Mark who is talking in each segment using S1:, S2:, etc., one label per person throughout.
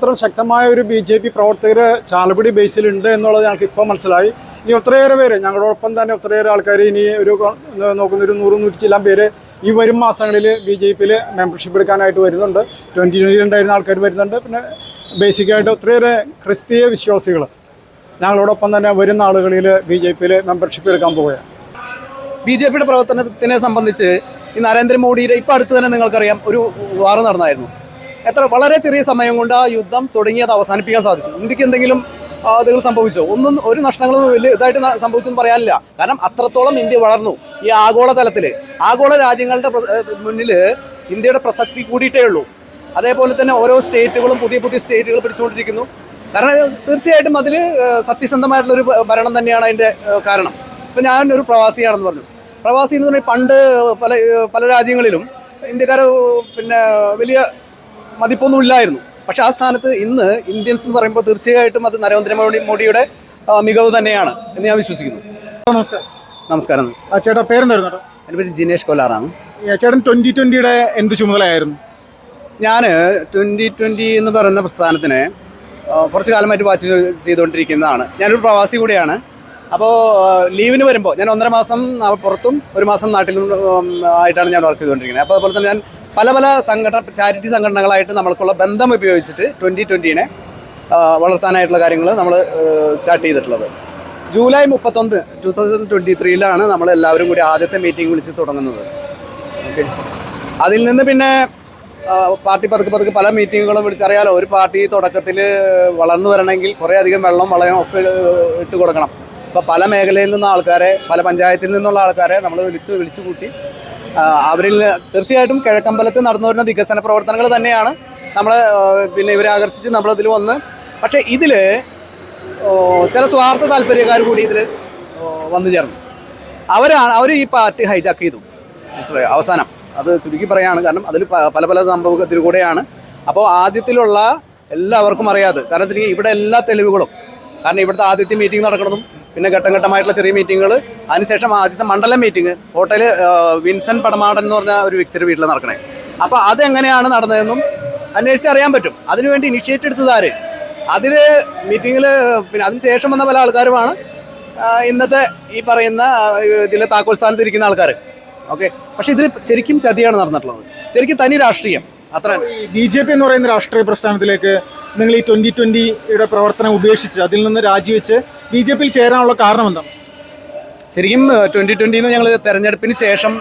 S1: എത്രമാത്രം ശക്തമായ ഒരു BJP പ്രവർത്തകർ ചാലക്കുടി ബേസിലുണ്ട് എന്നുള്ളത് ഞങ്ങൾക്ക് ഇപ്പോൾ മനസ്സിലായി. ഇനി ഒത്തിരിയേറെ പേര് ഞങ്ങളോടൊപ്പം തന്നെ ഒത്തിരിയേറെ ആൾക്കാർ ഇനി നോക്കുന്നൊരു 100-100 പേര് ഈ വരും മാസങ്ങളിൽ BJPയിൽ മെമ്പർഷിപ്പ് എടുക്കാനായിട്ട് വരുന്നുണ്ട്. 2020 ഉണ്ടായിരുന്ന ആൾക്കാർ വരുന്നുണ്ട്. പിന്നെ ബേസിക്കായിട്ട് ഒത്തിരിയേറെ ക്രിസ്തീയ വിശ്വാസികൾ ഞങ്ങളോടൊപ്പം തന്നെ വരുന്ന ആളുകളിൽ BJPയിൽ മെമ്പർഷിപ്പ് എടുക്കാൻ പോവുകയാണ്.
S2: BJPയുടെ പ്രവർത്തനത്തിനെ സംബന്ധിച്ച് ഈ നരേന്ദ്രമോദിയുടെ ഇപ്പം അടുത്ത് തന്നെ നിങ്ങൾക്കറിയാം ഒരു വാർ നടന്നായിരുന്നു. വളരെ ചെറിയ സമയം കൊണ്ട് ആ യുദ്ധം തുടങ്ങിയത് അവസാനിപ്പിക്കാൻ സാധിച്ചു. ഇന്ത്യക്ക് എന്തെങ്കിലും അതുകൾ സംഭവിച്ചോ? ഒരു നഷ്ടങ്ങളും വലിയ ഇതായിട്ട് സംഭവിച്ചെന്ന് പറയാനില്ല. കാരണം അത്രത്തോളം ഇന്ത്യ വളർന്നു. ഈ ആഗോള തലത്തിൽ ആഗോള രാജ്യങ്ങളുടെ മുന്നിൽ ഇന്ത്യയുടെ പ്രസക്തി കൂടിയിട്ടേ ഉള്ളൂ. അതേപോലെ തന്നെ ഓരോ സ്റ്റേറ്റുകളും പുതിയ പുതിയ സ്റ്റേറ്റുകൾ പിടിച്ചുകൊണ്ടിരിക്കുന്നു. കാരണം തീർച്ചയായിട്ടും അതിൽ സത്യസന്ധമായിട്ടുള്ളൊരു ഭരണം തന്നെയാണ് അതിൻ്റെ കാരണം. ഇപ്പം ഞാനൊരു പ്രവാസിയാണെന്ന് പറഞ്ഞു. പ്രവാസി എന്ന് പറഞ്ഞാൽ പണ്ട് പല രാജ്യങ്ങളിലും ഇന്ത്യക്കാർ പിന്നെ വലിയ മതിപ്പൊന്നും ഇല്ലായിരുന്നു. പക്ഷെ ആ സ്ഥാനത്ത് ഇന്ന് ഇന്ത്യൻസ് എന്ന് പറയുമ്പോൾ തീർച്ചയായിട്ടും അത് നരേന്ദ്രമോദിയുടെ മികവ് തന്നെയാണ് എന്ന് ഞാൻ വിശ്വസിക്കുന്നു.
S1: നമസ്കാരം.
S2: നമസ്കാരം.
S1: ചേട്ടാ പേരെന്തായിരുന്നു?
S2: എൻ്റെ പേര് ജിനേഷ് കൊല്ലാറാണ്.
S1: ചേട്ടൻ 2020 എന്ത് ചുമതലയായിരുന്നു?
S2: ഞാൻ 2020 എന്ന് പറയുന്ന പ്രസ്ഥാനത്തിന് കുറച്ച് കാലമായിട്ട് വാച്ച് ചെയ്തുകൊണ്ടിരിക്കുന്നതാണ്. ഞാനൊരു പ്രവാസി കൂടിയാണ്. അപ്പോൾ ലീവിന് വരുമ്പോൾ ഞാൻ 1.5 മാസം പുറത്തും 1 മാസം നാട്ടിലും ആയിട്ടാണ് ഞാൻ വർക്ക് ചെയ്തുകൊണ്ടിരിക്കുന്നത്. അപ്പോൾ അതുപോലെ തന്നെ ഞാൻ പല ചാരിറ്റി സംഘടനകളായിട്ട് നമ്മൾക്കുള്ള ബന്ധം ഉപയോഗിച്ചിട്ട് 2020 വളർത്താനായിട്ടുള്ള കാര്യങ്ങൾ നമ്മൾ സ്റ്റാർട്ട് ചെയ്തിട്ടുള്ളത്. ജൂലൈ 31, 2023 നമ്മളെല്ലാവരും കൂടി ആദ്യത്തെ മീറ്റിംഗ് വിളിച്ച് തുടങ്ങുന്നത്. ഓക്കെ, അതിൽ നിന്ന് പിന്നെ പാർട്ടി പതുക്കെ പല മീറ്റിങ്ങുകളും വിളിച്ചറിയാലോ. ഒരു പാർട്ടി തുടക്കത്തിൽ വളർന്നു വരണമെങ്കിൽ കുറേ അധികം വെള്ളം വളയം ഒക്കെ ഇട്ട് കൊടുക്കണം. അപ്പോൾ പല മേഖലയിൽ നിന്ന ആൾക്കാരെ, പല പഞ്ചായത്തിൽ നിന്നുള്ള ആൾക്കാരെ നമ്മൾ വിളിച്ചു കൂട്ടി അവരിൽ തീർച്ചയായിട്ടും കിഴക്കമ്പലത്ത് നടന്നു വരുന്ന വികസന പ്രവർത്തനങ്ങൾ തന്നെയാണ് നമ്മളെ പിന്നെ ഇവരെ ആകർഷിച്ച് നമ്മളതിൽ വന്ന്. പക്ഷേ ഇതിൽ ചില സ്വാർത്ഥ താല്പര്യക്കാർ കൂടി ഇതിൽ വന്നു ചേർന്നു. അവർ ഈ പാർട്ടി ഹൈജാക്ക് ചെയ്തു. മനസ്സിലായോ? അവസാനം അത് ചുരുക്കി പറയാണ്. കാരണം അതിൽ പല സംഭവത്തിൽ കൂടെയാണ്. അപ്പോൾ ആദ്യത്തിലുള്ള എല്ലാവർക്കും അറിയാതെ, കാരണം വെച്ചിട്ടുണ്ടെങ്കിൽ ഇവിടെ എല്ലാ തെളിവുകളും, കാരണം ഇവിടുത്തെ ആദ്യത്തെ മീറ്റിംഗ് നടക്കുന്നതും പിന്നെ ഘട്ടമായിട്ടുള്ള ചെറിയ മീറ്റിങ്ങുകൾ, അതിനുശേഷം ആദ്യത്തെ മണ്ഡലം മീറ്റിംഗ് ഹോട്ടൽ വിൻസെൻ്റ് പടമാടൻ എന്ന് പറഞ്ഞ ഒരു വ്യക്തിയുടെ വീട്ടിൽ നടക്കണേ. അപ്പോൾ അതെങ്ങനെയാണ് നടന്നതെന്നും അന്വേഷിച്ചറിയാൻ പറ്റും. അതിനുവേണ്ടി ഇനിഷ്യേറ്റ് എടുത്തതാര്, അതിൽ മീറ്റിങ്ങിൽ പിന്നെ അതിനുശേഷം വന്ന പല ആൾക്കാരുമാണ് ഇന്നത്തെ ഈ പറയുന്ന ഇതിലെ താക്കോൽ സ്ഥാനത്ത് ഇരിക്കുന്ന ആൾക്കാർ. ഓക്കെ, പക്ഷേ ഇതിൽ ശരിക്കും ചതിയാണ് നടന്നിട്ടുള്ളത്. ശരിക്കും തനി രാഷ്ട്രീയം. അത്ര
S1: BJP എന്ന് പറയുന്ന രാഷ്ട്രീയ പ്രസ്ഥാനത്തിലേക്ക് നിങ്ങൾ ഈ 2020 പ്രവർത്തനം ഉപേക്ഷിച്ച് അതിൽ നിന്ന് രാജിവെച്ച് BJPയിൽ ചേരാനുള്ള കാരണം എന്താണ്?
S2: ശരിക്കും 2020 ഞങ്ങൾ തെരഞ്ഞെടുപ്പിന് ശേഷം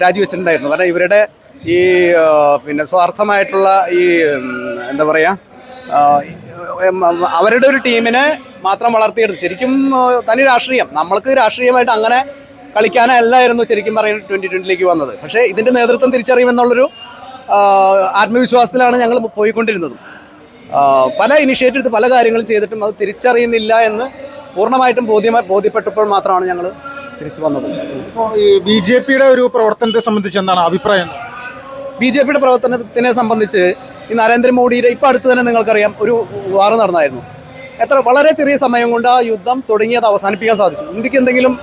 S2: രാജിവെച്ചിട്ടുണ്ടായിരുന്നു. കാരണം ഇവരുടെ ഈ പിന്നെ സ്വാർത്ഥമായിട്ടുള്ള ഈ എന്താ പറയുക, അവരുടെ ഒരു ടീമിനെ മാത്രം വളർത്തിയെടുത്ത് ശരിക്കും തനി രാഷ്ട്രീയം. നമ്മൾക്ക് രാഷ്ട്രീയമായിട്ട് അങ്ങനെ കളിക്കാനല്ലായിരുന്നു ശരിക്കും പറയുന്നത് 2020 വന്നത്. പക്ഷേ ഇതിൻ്റെ നേതൃത്വം തിരിച്ചറിയുമെന്നുള്ളൊരു ആത്മവിശ്വാസത്തിലാണ് ഞങ്ങൾ പോയിക്കൊണ്ടിരുന്നതും. പല ഇനിഷ്യേറ്റീവ് എടുത്ത് പല കാര്യങ്ങളും ചെയ്തിട്ടും അത് തിരിച്ചറിയുന്നില്ല എന്ന് പൂർണ്ണമായിട്ടും ബോധ്യപ്പെട്ടപ്പോൾ മാത്രമാണ് ഞങ്ങൾ തിരിച്ചു വന്നത്.
S1: ഇപ്പോൾ ഈ BJPയുടെ ഒരു പ്രവർത്തനത്തെ സംബന്ധിച്ച് എന്താണ് അഭിപ്രായം?
S2: BJPയുടെ പ്രവർത്തനത്തിനെ സംബന്ധിച്ച് ഈ നരേന്ദ്രമോദിയുടെ ഇപ്പം അടുത്ത് തന്നെ നിങ്ങൾക്കറിയാം ഒരു വാർ നടന്നായിരുന്നു. വളരെ ചെറിയ സമയം കൊണ്ട് ആ യുദ്ധം തുടങ്ങിയത് അവസാനിപ്പിക്കാൻ സാധിച്ചു. ഇന്ത്യക്ക് എന്തെങ്കിലും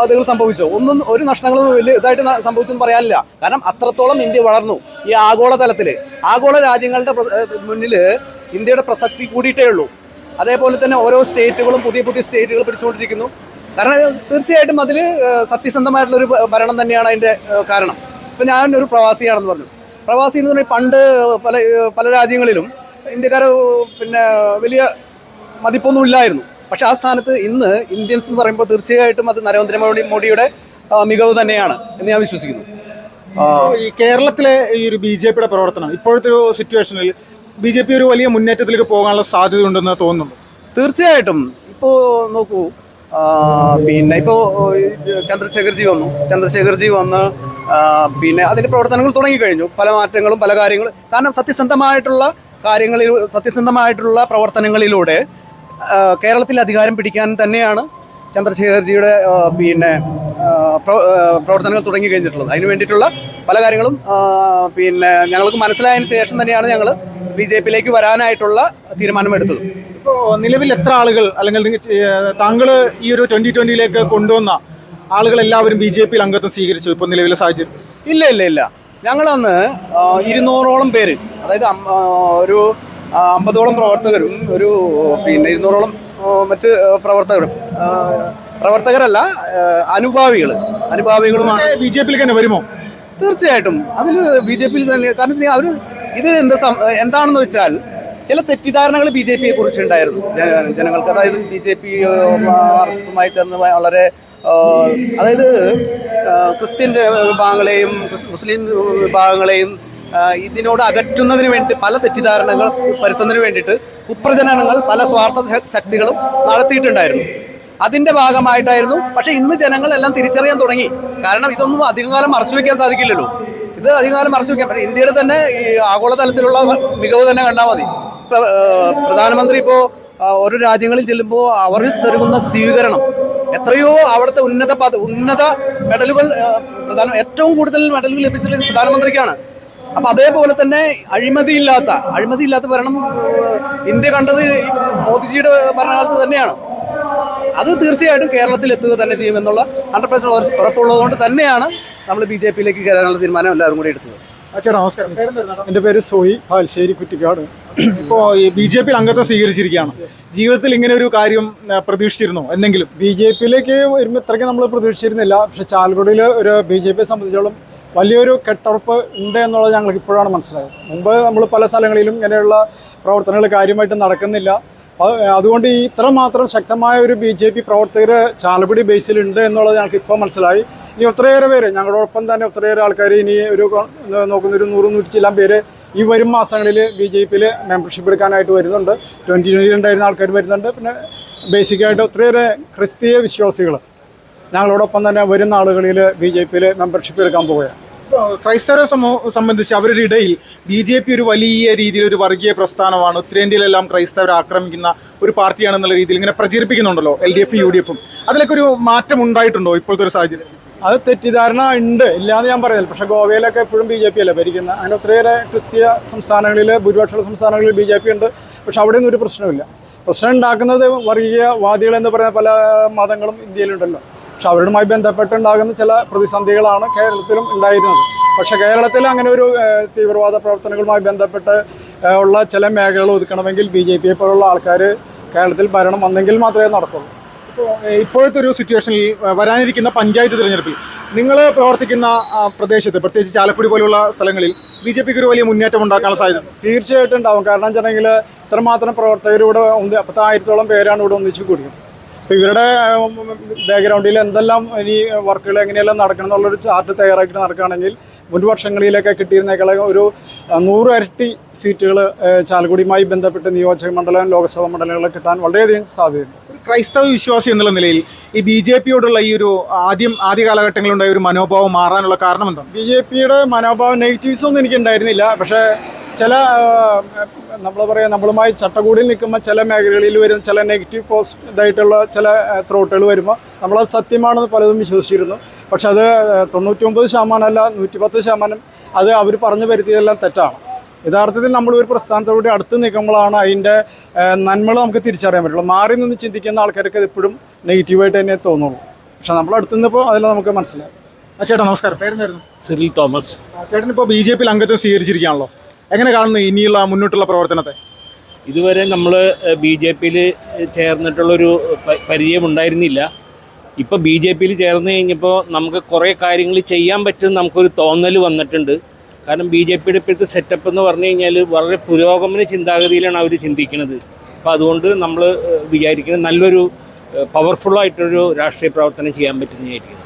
S2: അതുകൾ സംഭവിച്ചോ? ഒരു നഷ്ടങ്ങളും വലിയ ഇതായിട്ട് സംഭവിച്ചെന്ന് പറയാനില്ല. കാരണം അത്രത്തോളം ഇന്ത്യ വളർന്നു. ഈ ആഗോള തലത്തിൽ ആഗോള രാജ്യങ്ങളുടെ മുന്നിൽ ഇന്ത്യയുടെ പ്രസക്തി കൂടിയിട്ടേ ഉള്ളൂ. അതേപോലെ തന്നെ ഓരോ സ്റ്റേറ്റുകളും പുതിയ പുതിയ സ്റ്റേറ്റുകൾ പിടിച്ചുകൊണ്ടിരിക്കുന്നു. കാരണം തീർച്ചയായിട്ടും അതിൽ സത്യസന്ധമായിട്ടുള്ളൊരു ഭരണം തന്നെയാണ് അതിൻ്റെ കാരണം. ഇപ്പം ഞാനൊരു പ്രവാസിയാണെന്ന് പറഞ്ഞു. പ്രവാസി എന്ന് പറഞ്ഞാൽ പണ്ട് പല രാജ്യങ്ങളിലും ഇന്ത്യക്കാർ പിന്നെ വലിയ മതിപ്പൊന്നും ഇല്ലായിരുന്നു. പക്ഷെ ആ സ്ഥാനത്ത് ഇന്ന് ഇന്ത്യൻസ് എന്ന് പറയുമ്പോൾ തീർച്ചയായിട്ടും അത് നരേന്ദ്രമോദിയുടെ മികവ് തന്നെയാണ് എന്ന് ഞാൻ വിശ്വസിക്കുന്നു.
S1: ഈ കേരളത്തിലെ ഈ ഒരു BJPയുടെ പ്രവർത്തനം ഇപ്പോഴത്തെ ഒരു സിറ്റുവേഷനിൽ BJP ഒരു വലിയ മുന്നേറ്റത്തിലേക്ക് പോകാനുള്ള സാധ്യത ഉണ്ടെന്ന് തോന്നുന്നു.
S2: തീർച്ചയായിട്ടും. ഇപ്പോൾ നോക്കൂ, പിന്നെ ഇപ്പോൾ ചന്ദ്രശേഖർജി വന്ന് പിന്നെ അതിൻ്റെ പ്രവർത്തനങ്ങൾ തുടങ്ങിക്കഴിഞ്ഞു. പല മാറ്റങ്ങളും പല കാര്യങ്ങളും. കാരണം സത്യസന്ധമായിട്ടുള്ള പ്രവർത്തനങ്ങളിലൂടെ കേരളത്തിൽ അധികാരം പിടിക്കാൻ തന്നെയാണ് ചന്ദ്രശേഖർജിയുടെ പിന്നെ പ്രവർത്തനങ്ങൾ തുടങ്ങി കഴിഞ്ഞിട്ടുള്ളത്. അതിന് വേണ്ടിയിട്ടുള്ള പല കാര്യങ്ങളും പിന്നെ ഞങ്ങൾക്ക് മനസ്സിലായതിന് ശേഷം തന്നെയാണ് ഞങ്ങൾ BJPയിലേക്ക് വരാനായിട്ടുള്ള തീരുമാനമെടുത്തത്.
S1: ഇപ്പോൾ നിലവിൽ എത്ര ആളുകൾ, അല്ലെങ്കിൽ താങ്കൾ ഈ ഒരു 2020 കൊണ്ടുവന്ന ആളുകളെല്ലാവരും BJPയിൽ അംഗത്വം സ്വീകരിച്ചു ഇപ്പോൾ നിലവിലെ സാഹചര്യം?
S2: ഇല്ല. ഞങ്ങളന്ന് 200ഓളം പേര്, അതായത് ഒരു 50ഓളം പ്രവർത്തകരും ഒരു പിന്നെ 200ഓളം മറ്റ് പ്രവർത്തകരല്ല അനുഭാവികളുമാണ്.
S1: BJP-യിലേക്ക് തന്നെ വരുമോ?
S2: തീർച്ചയായിട്ടും അതിൽ BJP-യിൽ തന്നെ. കാരണം അവർ ഇത് എന്താണെന്ന് വെച്ചാൽ ചില തെറ്റിദ്ധാരണകൾ BJP-യെ കുറിച്ചുണ്ടായിരുന്നു ജനങ്ങൾക്ക്. അതായത് BJP RSS-മായി ചേർന്ന് വളരെ അതായത് ക്രിസ്ത്യൻ വിഭാഗങ്ങളെയും മുസ്ലിം വിഭാഗങ്ങളെയും ഇതിനോട് അകറ്റുന്നതിന് വേണ്ടി പല തെറ്റിദ്ധാരണകൾ പരത്തുന്നതിന് വേണ്ടിയിട്ട് കുപ്രചരണങ്ങൾ പല സ്വാർത്ഥ ശക്തികളും നടത്തിയിട്ടുണ്ടായിരുന്നു. അതിൻ്റെ ഭാഗമായിട്ടായിരുന്നു. പക്ഷേ ഇന്ന് ജനങ്ങളെല്ലാം തിരിച്ചറിയാൻ തുടങ്ങി. കാരണം ഇതൊന്നും അധികകാലം മറച്ചു വയ്ക്കാൻ സാധിക്കില്ലല്ലോ. ഇത് അധികകാലം മറച്ചു വയ്ക്കാൻ ഇന്ത്യയുടെ തന്നെ ഈ ആഗോളതലത്തിലുള്ള മികവ് തന്നെ കണ്ടാൽ മതി. ഇപ്പോൾ പ്രധാനമന്ത്രി ഇപ്പോൾ ഓരോ രാജ്യങ്ങളിൽ ചെല്ലുമ്പോൾ അവർ നൽകുന്ന സ്വീകരണം എത്രയോ അവിടുത്തെ ഉന്നത മെഡലുകൾ ഏറ്റവും കൂടുതൽ മെഡലുകൾ ലഭിച്ചത് പ്രധാനമന്ത്രിക്കാണ്. അപ്പം അതേപോലെ തന്നെ അഴിമതിയില്ലാത്ത ഭരണം ഇന്ത്യ കണ്ടത് മോദിജിയുടെ ഭരണകാലത്ത് തന്നെയാണ്. അത് തീർച്ചയായിട്ടും കേരളത്തിൽ എത്തുക തന്നെ ചെയ്യുമെന്നുള്ള 100% ഉറപ്പുള്ളതുകൊണ്ട് തന്നെയാണ് നമ്മൾ BJP-യിലേക്ക് കയറാനുള്ള തീരുമാനം എല്ലാവരും കൂടി എടുത്തത്.
S1: ചേട്ടാ നമസ്കാരം. എൻ്റെ പേര് സോയി പാൽശ്ശേരി കുറ്റിക്കാട്. ഇപ്പോൾ ഈ BJP-യിൽ അംഗത്വം സ്വീകരിച്ചിരിക്കുകയാണ്. ജീവിതത്തിൽ ഇങ്ങനെ ഒരു കാര്യം പ്രതീക്ഷിച്ചിരുന്നോ എന്തെങ്കിലും? BJP-യിലേക്ക് വരുമ്പോൾ ഇത്രയ്ക്ക് നമ്മൾ പ്രതീക്ഷിച്ചിരുന്നില്ല. പക്ഷേ ചാലക്കുടിയിൽ ഒരു BJP-യെ സംബന്ധിച്ചോളം വലിയൊരു കെട്ടുറപ്പ് ഉണ്ട് എന്നുള്ളത് ഞങ്ങൾക്ക് ഇപ്പോഴാണ് മനസ്സിലായത്. മുമ്പ് നമ്മൾ പല സ്ഥലങ്ങളിലും ഇങ്ങനെയുള്ള പ്രവർത്തനങ്ങൾ കാര്യമായിട്ട് നടക്കുന്നില്ല. അതുകൊണ്ട് ഈ ഇത്രമാത്രം ശക്തമായ ഒരു BJP പ്രവർത്തകർ ചാലക്കുടി ബേസിലുണ്ട് എന്നുള്ളത് ഞങ്ങൾക്ക് ഇപ്പോൾ മനസ്സിലായി. ഇനി ഒത്തിരിയേറെ പേര് ഞങ്ങളോടൊപ്പം തന്നെ ഒത്തിരിയേറെ ആൾക്കാർ ഇനി നോക്കുന്നൊരു 100-100 പേര് ഈ വരും മാസങ്ങളിൽ BJP-യിൽ മെമ്പർഷിപ്പ് എടുക്കാനായിട്ട് വരുന്നുണ്ട്. 2020 ഉണ്ടായിരുന്ന ആൾക്കാർ വരുന്നുണ്ട്. പിന്നെ ബേസിക്കായിട്ട് ഒത്തിരിയേറെ ക്രിസ്തീയ വിശ്വാസികൾ ഞങ്ങളോടൊപ്പം തന്നെ വരുന്ന ആളുകളിൽ BJP-യിൽ മെമ്പർഷിപ്പ് എടുക്കാൻ പോവുകയാണ്.
S3: ക്രൈസ്തവരെ സംബന്ധിച്ച് അവരുടെ ഇടയിൽ BJP ഒരു വലിയ രീതിയിൽ ഒരു വർഗീയ പ്രസ്ഥാനമാണ്, ഉത്തരേന്ത്യയിലെല്ലാം ക്രൈസ്തവരെ ആക്രമിക്കുന്ന ഒരു പാർട്ടിയാണെന്നുള്ള രീതിയിൽ ഇങ്ങനെ പ്രചരിപ്പിക്കുന്നുണ്ടല്ലോ LDF-ഉം UDF-ഉം. അതിലൊക്കെ ഒരു മാറ്റം ഉണ്ടായിട്ടുണ്ടോ ഇപ്പോഴത്തെ ഒരു സാഹചര്യം?
S1: അത് തെറ്റിദ്ധാരണ ഉണ്ട്, ഇല്ലാന്ന് ഞാൻ പറയുന്നില്ല. പക്ഷേ ഗോവയിലൊക്കെ എപ്പോഴും BJP അല്ലേ ഭരിക്കുന്നത്. അങ്ങനെ ഒത്തിരിയേറെ ക്രിസ്തീയ സംസ്ഥാനങ്ങളിൽ ഭൂരിപക്ഷ സംസ്ഥാനങ്ങളിൽ BJP ഉണ്ട്. പക്ഷെ അവിടെയൊന്നും ഒരു പ്രശ്നമില്ല. പ്രശ്നം ഉണ്ടാക്കുന്നത് വർഗീയവാദികൾ എന്ന് പറയുന്ന പല മതങ്ങളും ഇന്ത്യയിലുണ്ടല്ലോ. പക്ഷെ അവരുമായി ബന്ധപ്പെട്ടുണ്ടാകുന്ന ചില പ്രതിസന്ധികളാണ് കേരളത്തിലും ഉണ്ടായിരുന്നത്. പക്ഷേ കേരളത്തിൽ അങ്ങനെ ഒരു തീവ്രവാദ പ്രവർത്തനങ്ങളുമായി ബന്ധപ്പെട്ട് ഉള്ള ചില മേഖലകൾ ഒതുക്കണമെങ്കിൽ BJP-യെ പോലുള്ള ആൾക്കാർ കേരളത്തിൽ ഭരണം വന്നെങ്കിൽ മാത്രമേ നടക്കുള്ളൂ.
S3: ഇപ്പോഴത്തെ ഒരു സിറ്റുവേഷനിൽ വരാനിരിക്കുന്ന പഞ്ചായത്ത് തിരഞ്ഞെടുപ്പിൽ നിങ്ങൾ പ്രവർത്തിക്കുന്ന പ്രദേശത്ത്, പ്രത്യേകിച്ച് ചാലക്കുടി പോലുള്ള സ്ഥലങ്ങളിൽ BJP-ക്ക് ഒരു വലിയ മുന്നേറ്റം ഉണ്ടാക്കാനുള്ള സാധ്യത
S1: തീർച്ചയായിട്ടും ഉണ്ടാവും. കാരണം വെച്ചിട്ടുണ്ടെങ്കിൽ ഇത്രമാത്രം പ്രവർത്തകർ ഇവിടെ 10,000-ഓളം പേരാണ് ഇവിടെ ഒന്നിച്ചു കൂടിയത്. അപ്പോൾ ഇവരുടെ ബാക്ക്ഗ്രൗണ്ടിൽ എന്തെല്ലാം ഇനി വർക്കുകൾ എങ്ങനെയെല്ലാം നടക്കണം എന്നുള്ളൊരു ചാർട്ട് തയ്യാറാക്കിയിട്ട് നടക്കുകയാണെങ്കിൽ മുൻ വർഷങ്ങളിലൊക്കെ കിട്ടിയിരുന്നേക്കാൾ ഒരു 100 ഇരട്ടി സീറ്റുകൾ ചാലക്കുടിയുമായി ബന്ധപ്പെട്ട് നിയോജക മണ്ഡലം, ലോക്സഭാ മണ്ഡലങ്ങൾ കിട്ടാൻ വളരെയധികം സാധ്യതയുണ്ട്.
S3: ക്രൈസ്തവ വിശ്വാസി എന്നുള്ള നിലയിൽ ഈ BJP-യോടുള്ള ഈ ഒരു ആദ്യ കാലഘട്ടങ്ങളിലുണ്ടായ ഒരു മനോഭാവം മാറാനുള്ള കാരണം എന്താണ്?
S1: BJP-യുടെ മനോഭാവം നെഗറ്റീവ്സ് ഒന്നും എനിക്കുണ്ടായിരുന്നില്ല. പക്ഷേ ചില നമ്മളുമായി ചട്ടക്കൂടിൽ നിൽക്കുമ്പോൾ ചില മേഖലകളിൽ വരുന്ന ചില നെഗറ്റീവ് ഇതായിട്ടുള്ള ചില ത്രോട്ടുകൾ വരുമ്പോൾ നമ്മളത് സത്യമാണെന്ന് പലതും വിശ്വസിച്ചിരുന്നു. പക്ഷെ അത് 99% അല്ല 110% അത് അവർ പറഞ്ഞു വരുത്തിയതെല്ലാം തെറ്റാണ്. യഥാർത്ഥത്തിൽ നമ്മൾ ഒരു പ്രസ്ഥാനത്തോടെ അടുത്ത് നിൽക്കുമ്പോഴാണ് അതിൻ്റെ നന്മകൾ നമുക്ക് തിരിച്ചറിയാൻ പറ്റുള്ളൂ. മാറി നിന്ന് ചിന്തിക്കുന്ന ആൾക്കാർക്ക് അത് എപ്പോഴും നെഗറ്റീവായിട്ട് തന്നെ തോന്നുള്ളൂ. പക്ഷെ നമ്മൾ അടുത്ത് നിന്നപ്പോൾ അതെല്ലാം നമുക്ക് മനസ്സിലായി.
S3: ചേട്ടാ നമസ്കാരം. പേരെന്തായിരുന്നു?
S4: Cyril Thomas.
S3: ചേട്ടനിപ്പോൾ BJP-യിൽ അംഗത്വം സ്വീകരിച്ചിരിക്കുകയാണല്ലോ. എങ്ങനെ കാണുന്നു ഇനിയുള്ള മുന്നോട്ടുള്ള പ്രവർത്തനത്തെ?
S4: ഇതുവരെ നമ്മൾ BJP-യിൽ ചേർന്നിട്ടുള്ളൊരു പരിചയമുണ്ടായിരുന്നില്ല. ഇപ്പോൾ BJP-യിൽ ചേർന്ന് കഴിഞ്ഞപ്പോൾ നമുക്ക് കുറേ കാര്യങ്ങൾ ചെയ്യാൻ പറ്റും നമുക്കൊരു തോന്നൽ വന്നിട്ടുണ്ട്. കാരണം BJP-യുടെ ഇപ്പോഴത്തെ സെറ്റപ്പ് എന്ന് പറഞ്ഞു കഴിഞ്ഞാൽ വളരെ പുരോഗമന ചിന്താഗതിയിലാണ് അവർ ചിന്തിക്കുന്നത്. അപ്പോൾ അതുകൊണ്ട് നമ്മൾ വിചാരിക്കുന്നത് നല്ലൊരു പവർഫുള്ളായിട്ടൊരു രാഷ്ട്രീയ പ്രവർത്തനം ചെയ്യാൻ പറ്റുന്നതായിരിക്കും.